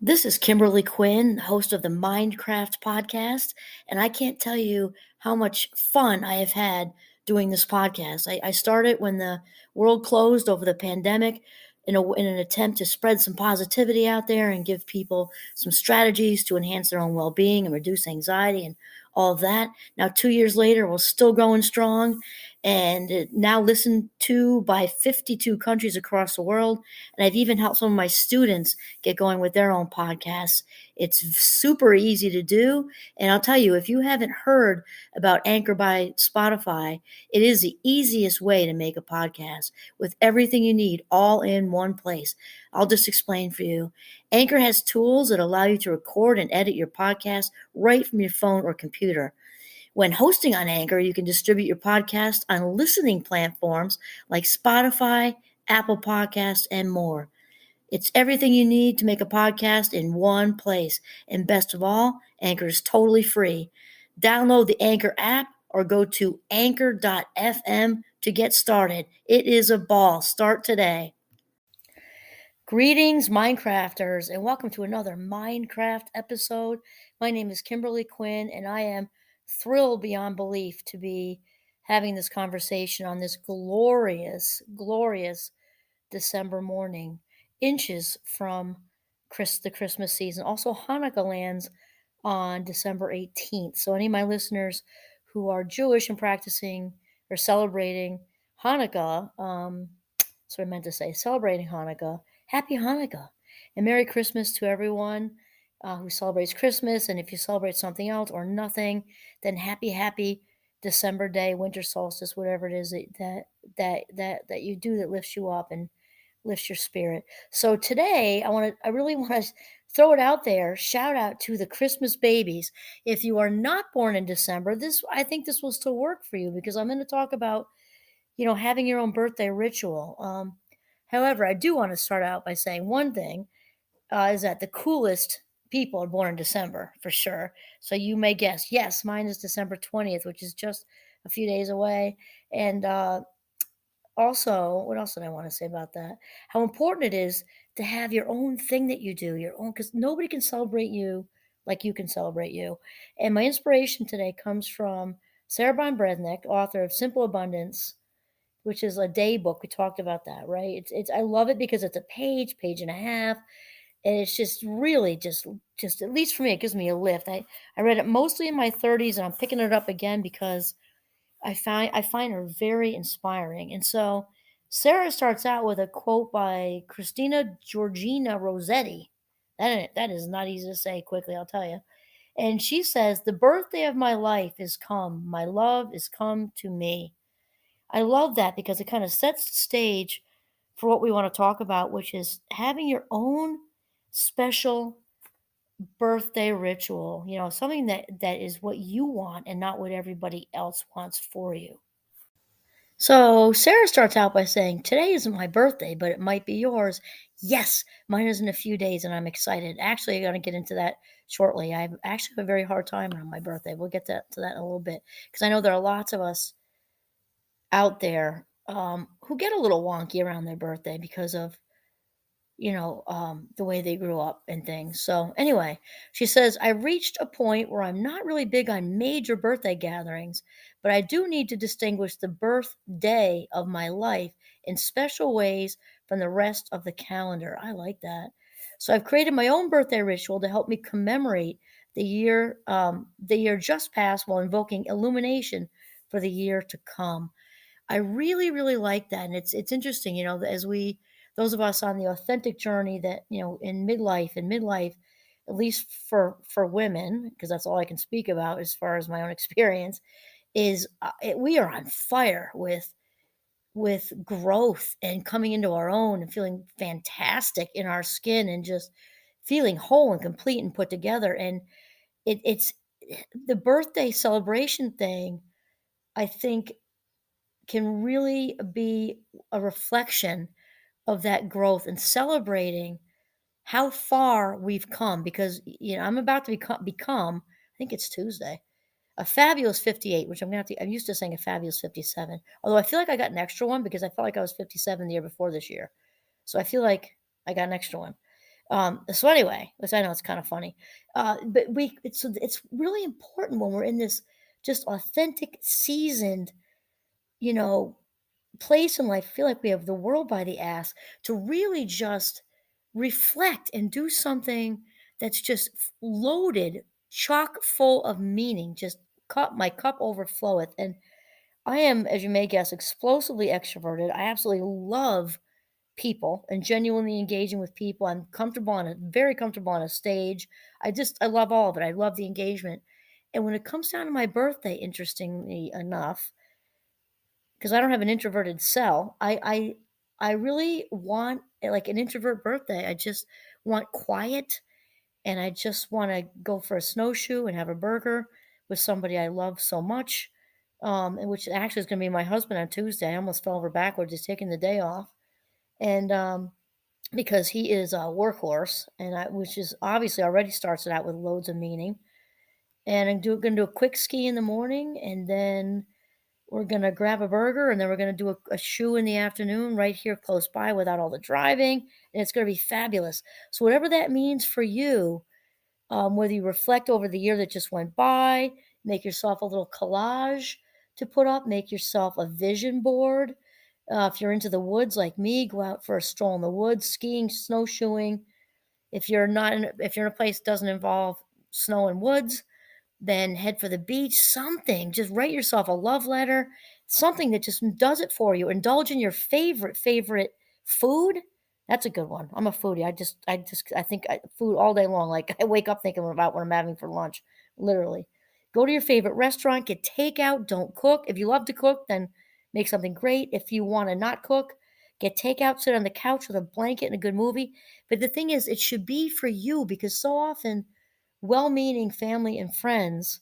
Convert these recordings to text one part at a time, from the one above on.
This is Kimberly Quinn, host of the Mindcraft podcast, and I can't tell you how much fun I have had doing this podcast. I started when the world closed over the pandemic in an attempt to spread some positivity out there and give people some strategies to enhance their own well being and reduce anxiety and all of that. Now, 2 years later, we're still going strong and now listened to by 52 countries across the world. And I've even helped some of my students get going with their own podcasts. It's super easy to do. And I'll tell you, if you haven't heard about Anchor by Spotify, it is the easiest way to make a podcast with everything you need all in one place. I'll just explain for you. Anchor has tools that allow you to record and edit your podcast right from your phone or computer. When hosting on Anchor, you can distribute your podcast on listening platforms like Spotify, Apple Podcasts, and more. It's everything you need to make a podcast in one place. And best of all, Anchor is totally free. Download the Anchor app or go to anchor.fm to get started. It is a ball. Start today. Greetings, Minecrafters, and welcome to another Minecraft episode. My name is Kimberly Quinn, and I am thrilled beyond belief to be having this conversation on this glorious December morning, inches from the Christmas season. Also, Hanukkah lands on December 18th. So, any of my listeners who are Jewish and practicing or celebrating Hanukkah, that's what I meant to say, celebrating Hanukkah, happy Hanukkah. And Merry Christmas to everyone who celebrates Christmas. And if you celebrate something else or nothing, then happy December day, winter solstice, whatever it is that you do that lifts you up and lifts your spirit. So today I really want to throw it out there. Shout out to the Christmas babies. If you are not born in December, I think this will still work for you because I'm going to talk about, having your own birthday ritual. However, I do want to start out by saying one thing is that the coolest people are born in December for sure. So you may guess, yes, mine is December 20th, which is just a few days away. And also, what else did I want to say about that? How important it is to have your own thing that you do, your own, because nobody can celebrate you like you can celebrate you. And my inspiration today comes from Sarah Bon Bresnick, author of Simple Abundance, which is a day book. We talked about that, right? It's I love it because it's a page and a half, and it's just really just at least for me, it gives me a lift. I read it mostly in my 30s, and I'm picking it up again because I find her very inspiring. And so Sarah starts out with a quote by Christina Georgina Rossetti. That is not easy to say quickly, I'll tell you. And she says, "The birthday of my life is come. My love is come to me." I love that because it kind of sets the stage for what we want to talk about, which is having your own special birthday ritual, something that is what you want and not what everybody else wants for you. So Sarah starts out by saying, "Today isn't my birthday, but it might be yours." Yes, mine is in a few days, and I'm excited. Actually, I'm going to get into that shortly. I actually have a very hard time on my birthday. We'll get to that in a little bit because I know there are lots of us out there who get a little wonky around their birthday because of the way they grew up and things. So anyway, she says, "I reached a point where I'm not really big on major birthday gatherings, but I do need to distinguish the birthday of my life in special ways from the rest of the calendar." I like that. So I've created my own birthday ritual to help me commemorate the year just passed while invoking illumination for the year to come. I really, really like that. And it's interesting, as those of us on the authentic journey that, in midlife, at least for women, because that's all I can speak about as far as my own experience, is we are on fire with growth and coming into our own and feeling fantastic in our skin and just feeling whole and complete and put together. And it's the birthday celebration thing, I think, can really be a reflection of that growth and celebrating how far we've come because I'm about to become I think it's Tuesday a fabulous 58, which I'm used to saying a fabulous 57, although I feel like I got an extra one because I felt like I was 57 the year before this year, so I feel like I got an extra one. So anyway, which I know it's kind of funny, but it's really important when we're in this just authentic, seasoned, you know, place in life. I feel like we have the world by the ass to really just reflect and do something that's just loaded, chock full of meaning. Just my cup overfloweth, and I am, as you may guess, explosively extroverted. I absolutely love people and genuinely engaging with people. I'm comfortable on a very comfortable on a stage. I love all of it. I love the engagement. And when it comes down to my birthday, interestingly enough, because I don't have an introverted cell, I really want like an introvert birthday. I just want quiet and I just want to go for a snowshoe and have a burger with somebody I love so much. And which actually is going to be my husband on Tuesday. I almost fell over backwards just taking the day off. And because he is a workhorse, which is obviously already starts it out with loads of meaning. And gonna do a quick ski in the morning, and then we're gonna grab a burger, and then we're gonna do a shoe in the afternoon right here close by without all the driving, and it's gonna be fabulous. So whatever that means for you, whether you reflect over the year that just went by, make yourself a little collage to put up, make yourself a vision board. If you're into the woods like me, go out for a stroll in the woods, skiing, snowshoeing. If you're in a place that doesn't involve snow and woods, then head for the beach, something. Just write yourself a love letter, something that just does it for you. Indulge in your favorite food. That's a good one. I'm a foodie. I think food all day long. Like I wake up thinking about what I'm having for lunch, literally. Go to your favorite restaurant, get takeout, don't cook. If you love to cook, then make something great. If you want to not cook, get takeout, sit on the couch with a blanket and a good movie. But the thing is, it should be for you because so often well-meaning family and friends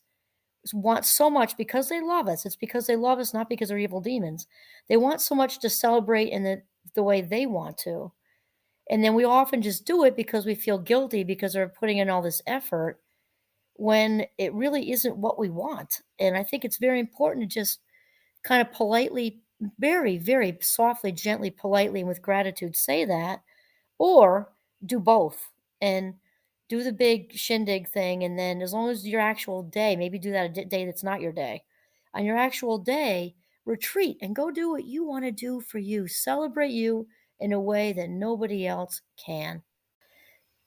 want so much because they love us. It's because they love us, not because they're evil demons. They want so much to celebrate in the way they want to. And then we often just do it because we feel guilty because they're putting in all this effort when it really isn't what we want. And I think it's very important to just kind of politely, very softly, gently, politely, and with gratitude say that, or do both and do the big shindig thing. And then, as long as your actual day, maybe do that a day that's not your day. On your actual day, retreat and go do what you want to do for you. Celebrate you in a way that nobody else can.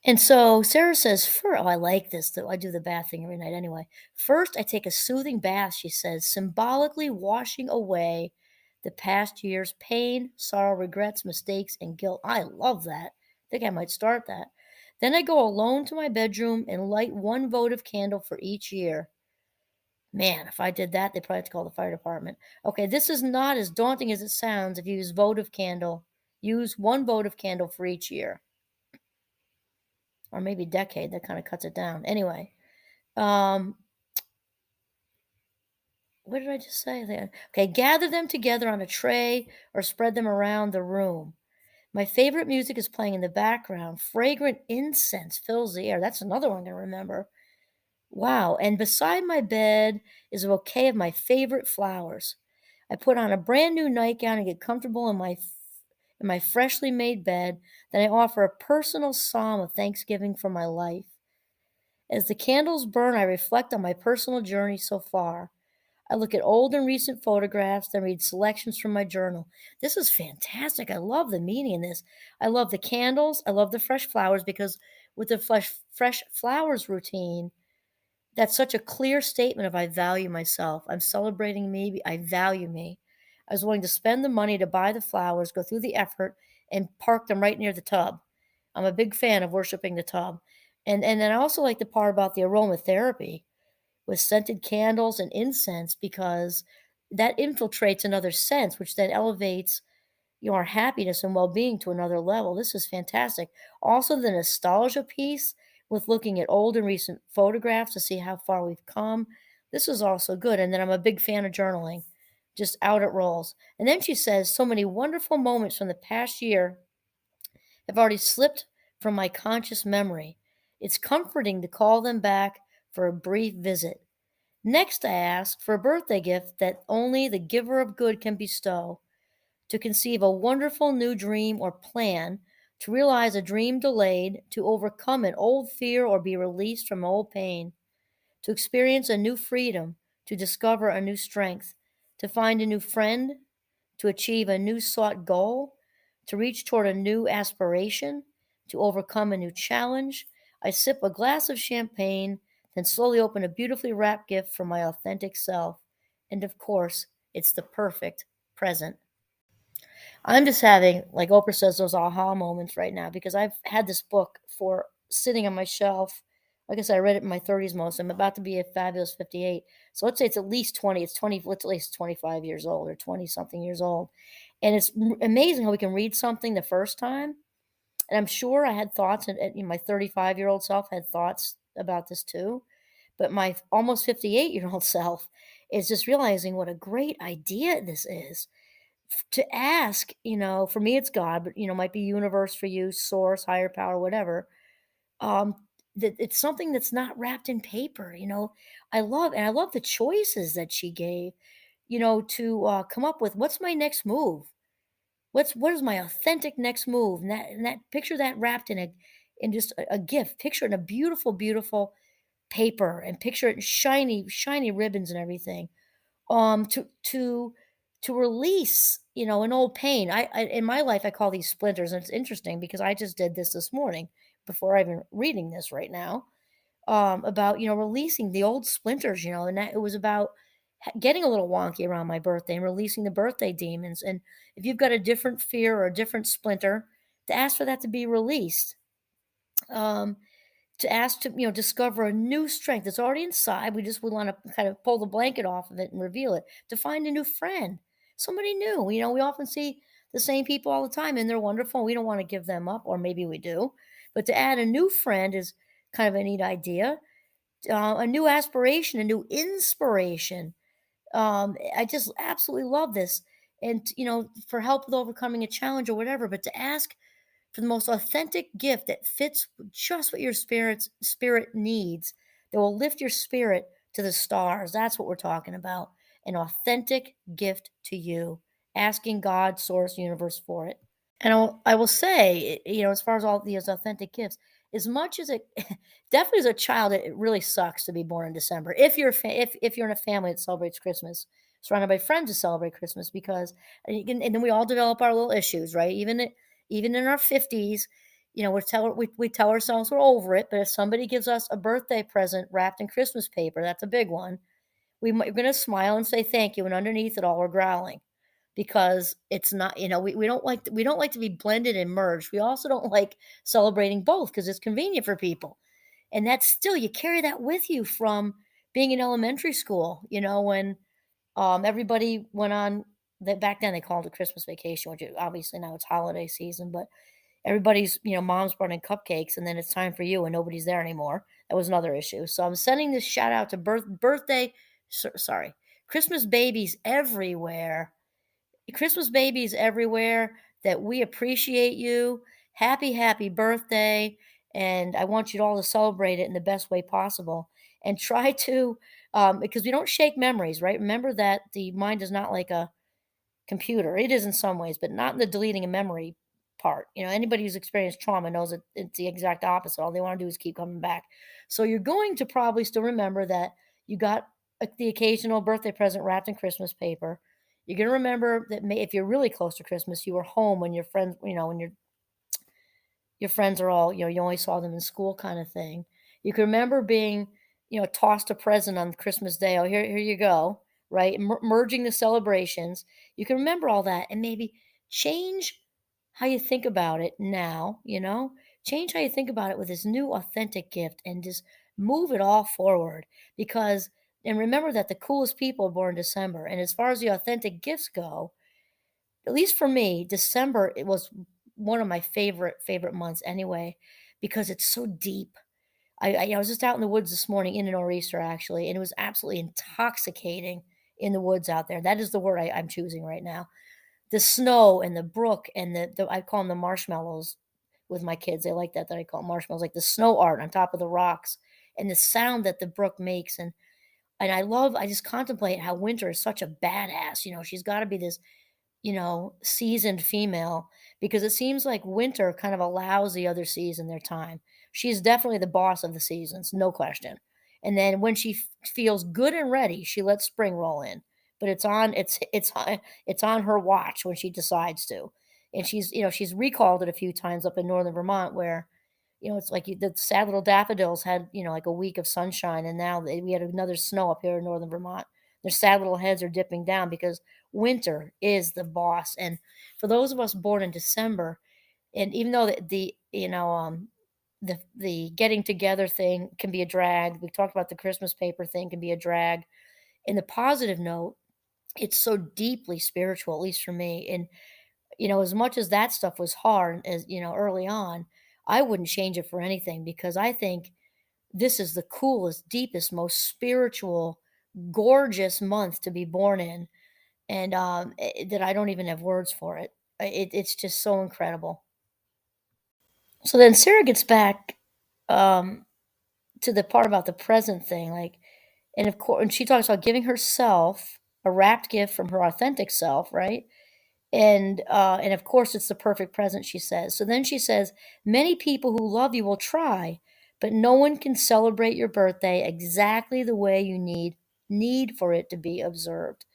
And so Sarah says, oh, I like this, though. I do the bath thing every night anyway. First, I take a soothing bath, she says, symbolically washing away the past year's pain, sorrow, regrets, mistakes, and guilt. I love that. I think I might start that. Then I go alone to my bedroom and light one votive candle for each year. Man, if I did that, they'd probably have to call the fire department. Okay, this is not as daunting as it sounds if you use votive candle. Use one votive candle for each year. Or maybe decade. That kind of cuts it down. Anyway, um, what did I just say there? Okay, gather them together on a tray or spread them around the room. My favorite music is playing in the background. Fragrant incense fills the air. That's another one to remember. Wow. And beside my bed is a bouquet of my favorite flowers. I put on a brand new nightgown and get comfortable in my freshly made bed. Then I offer a personal psalm of thanksgiving for my life. As the candles burn, I reflect on my personal journey so far. I look at old and recent photographs, then read selections from my journal. This is fantastic. I love the meaning in this. I love the candles. I love the fresh flowers because with the fresh flowers routine, that's such a clear statement of I value myself. I'm celebrating me. I value me. I was willing to spend the money to buy the flowers, go through the effort, and park them right near the tub. I'm a big fan of worshiping the tub. And then I also like the part about the aromatherapy with scented candles and incense because that infiltrates another sense, which then elevates our happiness and well-being to another level. This is fantastic. Also, the nostalgia piece with looking at old and recent photographs to see how far we've come. This is also good. And then I'm a big fan of journaling, just out it rolls. And then she says, so many wonderful moments from the past year have already slipped from my conscious memory. It's comforting to call them back for a brief visit. Next, I ask for a birthday gift that only the giver of good can bestow, to conceive a wonderful new dream or plan to realize a dream delayed, to overcome an old fear or be released from old pain, to experience a new freedom, to discover a new strength, to find a new friend, to achieve a new sought goal, to reach toward a new aspiration, to overcome a new challenge. I sip a glass of champagne, then slowly open a beautifully wrapped gift for my authentic self. And of course, it's the perfect present. I'm just having, like Oprah says, those aha moments right now because I've had this book for sitting on my shelf. Like I said, I read it in my 30s most. I'm about to be a fabulous 58. So let's say it's at least 20. It's 20, let's at least 25 years old or 20 something years old. And it's amazing how we can read something the first time. And I'm sure I had thoughts, and my 35-year-old self had thoughts about this too. But my almost 58-year-old self is just realizing what a great idea this is to ask, for me it's God, but might be universe for you, source, higher power, whatever. Um, that it's something that's not wrapped in paper. I love the choices that she gave. To come up with what's my next move. What is my authentic next move? And that picture that wrapped in just a gift. Picture it in a beautiful, beautiful paper, and picture it in shiny, shiny ribbons and everything, to release, an old pain. I in my life I call these splinters, and it's interesting because I just did this morning before I even reading this right now, about releasing the old splinters, and that it was about getting a little wonky around my birthday and releasing the birthday demons. And if you've got a different fear or a different splinter, to ask for that to be released. um to ask to discover a new strength that's already inside. We want to kind of pull the blanket off of it and reveal it. To find a new friend, somebody new. We often see the same people all the time, and they're wonderful. We don't want to give them up, or maybe we do. But to add a new friend is kind of a neat idea. A new aspiration, a new inspiration. I just absolutely love this. And for help with overcoming a challenge or whatever, but to ask for the most authentic gift that fits just what your spirit needs, that will lift your spirit to the stars. That's what we're talking about. An authentic gift to you, asking God, source, universe for it. And I will say, as far as all these authentic gifts, as much as it definitely as a child, it really sucks to be born in December. If you're in a family that celebrates Christmas, surrounded by friends who celebrate Christmas, because and then we all develop our little issues, right? Even in our 50s, we tell ourselves we're over it. But if somebody gives us a birthday present wrapped in Christmas paper, that's a big one. We're going to smile and say thank you, and underneath it all, we're growling because it's not, we don't like to be blended and merged. We also don't like celebrating both because it's convenient for people. And that's still, you carry that with you from being in elementary school, when everybody went on that. Back then they called it Christmas vacation, which obviously now it's holiday season, but everybody's, mom's brought in cupcakes, and then it's time for you and nobody's there anymore. That was another issue. So I'm sending this shout out to sorry, Christmas babies everywhere. Christmas babies everywhere, that we appreciate you. Happy, happy birthday. And I want you all to celebrate it in the best way possible. And try to, because we don't shake memories, right? Remember that the mind is not like a computer. It is in some ways, but not in the deleting a memory part. Anybody who's experienced trauma knows that it's the exact opposite. All they want to do is keep coming back. So you're going to probably still remember that you got the occasional birthday present wrapped in Christmas paper. You're going to remember that if you're really close to Christmas, you were home when your friends, when your friends are all, you only saw them in school, kind of thing. You can remember being, tossed a present on Christmas Day. Oh, here you go, right? Merging the celebrations. You can remember all that and maybe change how you think about it now, change how you think about it with this new authentic gift, and just move it all forward. Because, and remember that the coolest people are born in December. And as far as the authentic gifts go, at least for me, December, it was one of my favorite months anyway, because it's so deep. I was just out in the woods this morning, in a nor'easter actually, and it was absolutely intoxicating in the woods out there. That is the word I'm choosing right now. The snow and the brook and I call them the marshmallows with my kids. They like that I call 'em marshmallows, like the snow art on top of the rocks, and the sound that the brook makes. And I just contemplate how winter is such a badass. She's got to be this seasoned female, because it seems like winter kind of allows the other season their time. She's definitely the boss of the seasons, no question. And then when she feels good and ready, she lets spring roll in. But it's on her watch when she decides to. And she's recalled it a few times up in northern Vermont where it's like the sad little daffodils had, like a week of sunshine, and now we had another snow up here in northern Vermont. Their sad little heads are dipping down because winter is the boss. And for those of us born in December, and even though the getting together thing can be a drag, we talked about the Christmas paper thing can be a drag. In the positive note, it's so deeply spiritual, at least for me. And as much as that stuff was hard as early on, I wouldn't change it for anything because I think this is the coolest, deepest, most spiritual, gorgeous month to be born in, and that I don't even have words for it. It's just so incredible. So then Sarah gets back um, to the part about the present thing, like, and of course, and she talks about giving herself a wrapped gift from her authentic self, right? And of course, it's the perfect present, she says. So then she says, many people who love you will try, but no one can celebrate your birthday exactly the way you need for it to be observed.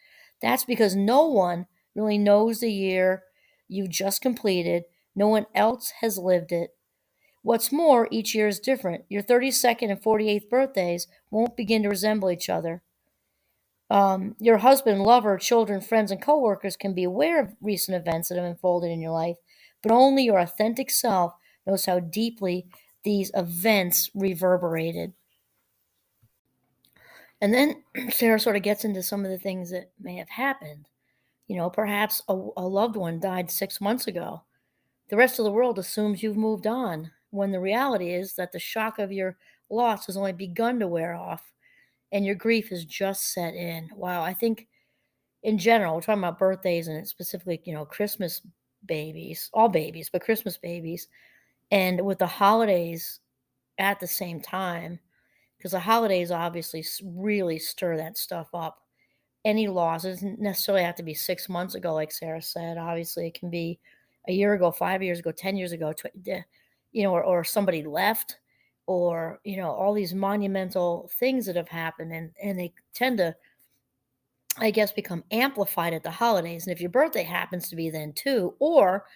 That's because no one really knows the year you just completed. No one else has lived it. What's more, each year is different. Your 32nd and 48th birthdays won't begin to resemble each other. Your husband, lover, children, friends, and coworkers can be aware of recent events that have unfolded in your life, but only your authentic self knows how deeply these events reverberated. And then Sarah sort of gets into some of the things that may have happened. Perhaps a loved one died 6 months ago. The rest of the world assumes you've moved on, when the reality is that the shock of your loss has only begun to wear off and your grief has just set in. Wow, I think in general, we're talking about birthdays and specifically, Christmas babies, all babies, but Christmas babies. And with the holidays at the same time, because the holidays obviously really stir that stuff up. Any loss doesn't necessarily have to be 6 months ago, like Sarah said. Obviously, it can be a year ago, 5 years ago, 10 years ago, or somebody left, or, all these monumental things that have happened. And they tend to, I guess, become amplified at the holidays. And if your birthday happens to be then too, or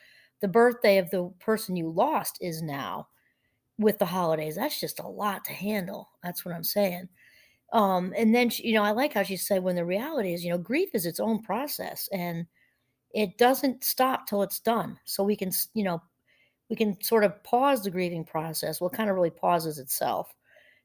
the birthday of the person you lost is now with the holidays, that's just a lot to handle. That's what I'm saying. And then, I like how she said, when the reality is, grief is its own process and it doesn't stop till it's done. So we can sort of pause the grieving process. Well, it kind of really pauses itself.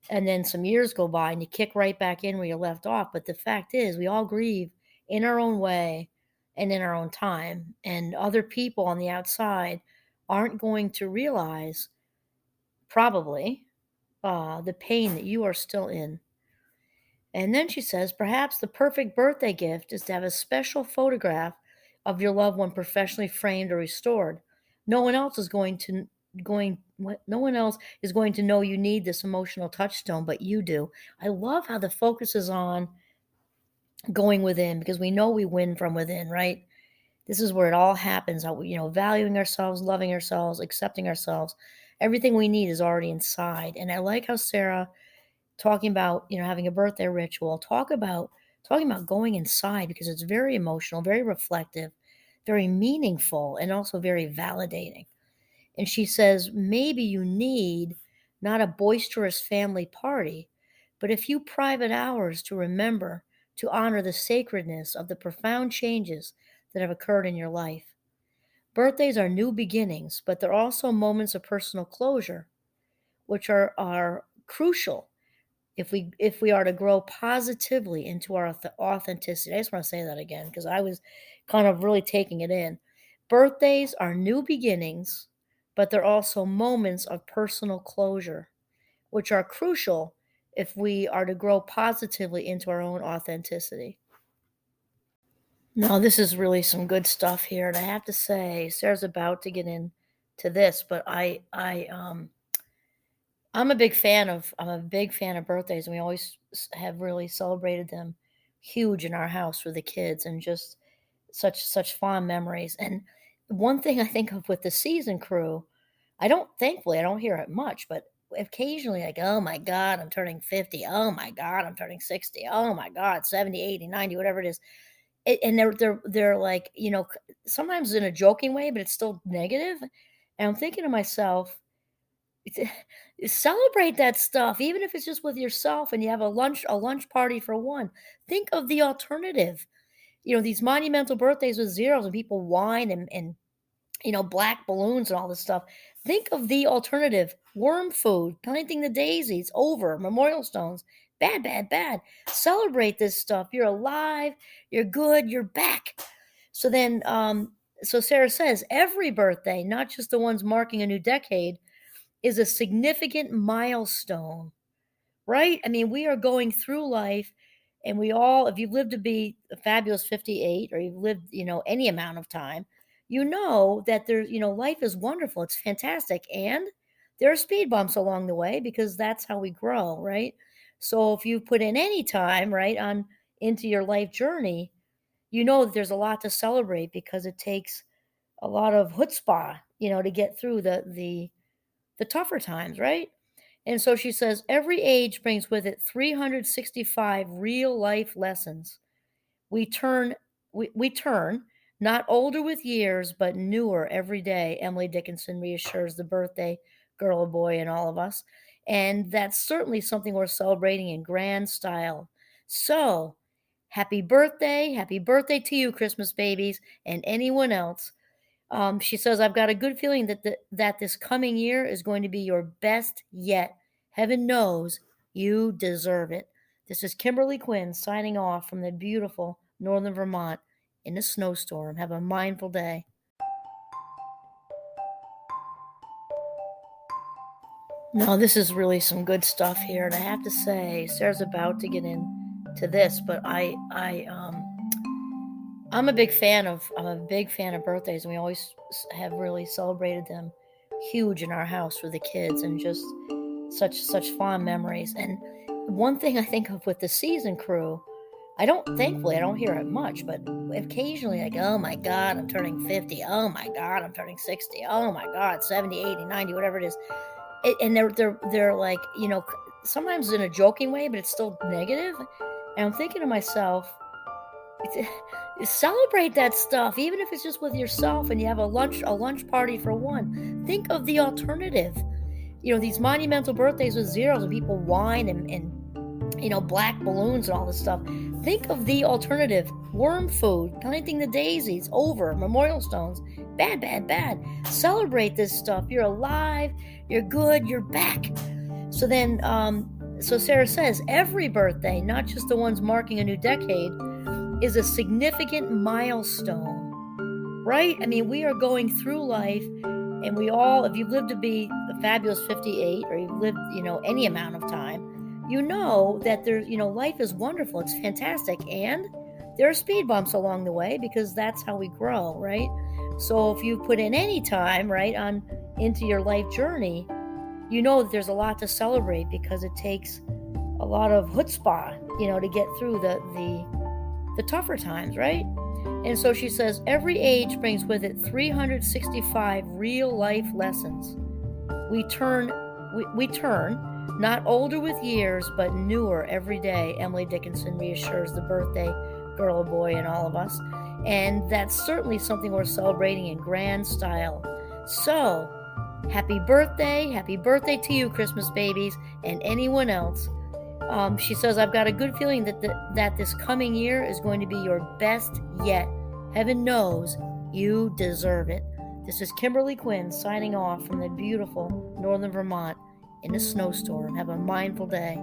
And then some years go by and you kick right back in where you left off. But the fact is, we all grieve in our own way and in our own time. And other people on the outside aren't going to realize, probably, the pain that you are still in. And then she says, perhaps the perfect birthday gift is to have a special photograph of your loved one professionally framed or restored. No one else is no one else is going to know you need this emotional touchstone, but you do. I love how the focus is on going within, because we know we win from within, right? This is where it all happens. How valuing ourselves, loving ourselves, accepting ourselves. Everything we need is already inside. And I like how Sarah, talking about having a birthday ritual, talking about going inside, because it's very emotional, very reflective, very meaningful, and also very validating. And she says, maybe you need not a boisterous family party, but a few private hours to remember to honor the sacredness of the profound changes that have occurred in your life. Birthdays are new beginnings, but they're also moments of personal closure, which are crucial if we are to grow positively into our authenticity. I just want to say that again because I was kind of really taking it in. Birthdays are new beginnings, but they're also moments of personal closure, which are crucial if we are to grow positively into our own authenticity. Now, this is really some good stuff here, and I have to say, Sarah's about to get into this, but I'm a big fan of birthdays, and we always have really celebrated them huge in our house for the kids, and just such fond memories. And one thing I think of with the season crew, thankfully, I don't hear it much, but occasionally, like, oh my God, I'm turning 50. Oh my God, I'm turning 60. Oh my God, 70, 80, 90, whatever it is. And they're like, sometimes in a joking way, but it's still negative. And I'm thinking to myself, celebrate that stuff, even if it's just with yourself and you have a lunch party for one. Think of the alternative. These monumental birthdays with zeros and people whine and black balloons and all this stuff. Think of the alternative. Worm food, planting the daisies, over, memorial stones. Bad, bad, bad. Celebrate this stuff. You're alive, you're good, you're back. So Sarah says every birthday, not just the ones marking a new decade, is a significant milestone, right? I mean, we are going through life and if you've lived to be a fabulous 58 or you've lived, any amount of time, you know that life is wonderful. It's fantastic. And there are speed bumps along the way because that's how we grow, right? So if you put in any time, right, on into your life journey, you know that there's a lot to celebrate because it takes a lot of chutzpah, to get through the tougher times, right? And so she says every age brings with it 365 real life lessons. We turn not older with years, but newer every day. Emily Dickinson reassures the birthday girl or boy in all of us. And that's certainly something we're celebrating in grand style. So happy birthday to you, Christmas babies, and anyone else. She says, I've got a good feeling that this coming year is going to be your best yet. Heaven knows you deserve it. This is Kimberly Quinn signing off from the beautiful northern Vermont in a snowstorm. Have a mindful day. No, this is really some good stuff here, and I have to say, Sarah's about to get into this, but I'm a big fan of birthdays, and we always have really celebrated them huge in our house for the kids, and just such fond memories. And one thing I think of with the season crew, thankfully, I don't hear it much, but occasionally, like, oh my God, I'm turning 50. Oh my God, I'm turning 60. Oh my God, 70, 80, 90, whatever it is. And they're like, sometimes in a joking way, but it's still negative. And I'm thinking to myself, celebrate that stuff, even if it's just with yourself and you have a lunch party for one. Think of the alternative. These monumental birthdays with zeros and people whine and black balloons and all this stuff. Think of the alternative. Worm food, planting the daisies, over, memorial stones. Bad, bad, bad. Celebrate this stuff. You're alive, you're good, you're back. So Sarah says every birthday, not just the ones marking a new decade, is a significant milestone, right? I mean, we are going through life and if you've lived to be a fabulous 58 or you've lived, any amount of time, you know that life is wonderful. It's fantastic. And there are speed bumps along the way because that's how we grow, right? So if you put in any time, right, on into your life journey, you know that there's a lot to celebrate because it takes a lot of chutzpah, to get through the tougher times, right? And so she says every age brings with it 365 real life lessons. We turn not older with years, but newer every day. Emily Dickinson reassures the birthday girl or boy in all of us. And that's certainly something we're celebrating in grand style. So happy birthday to you, Christmas babies, and anyone else. She says, I've got a good feeling that this coming year is going to be your best yet. Heaven knows you deserve it. This is Kimberly Quinn signing off from the beautiful northern Vermont in a snowstorm. Have a mindful day.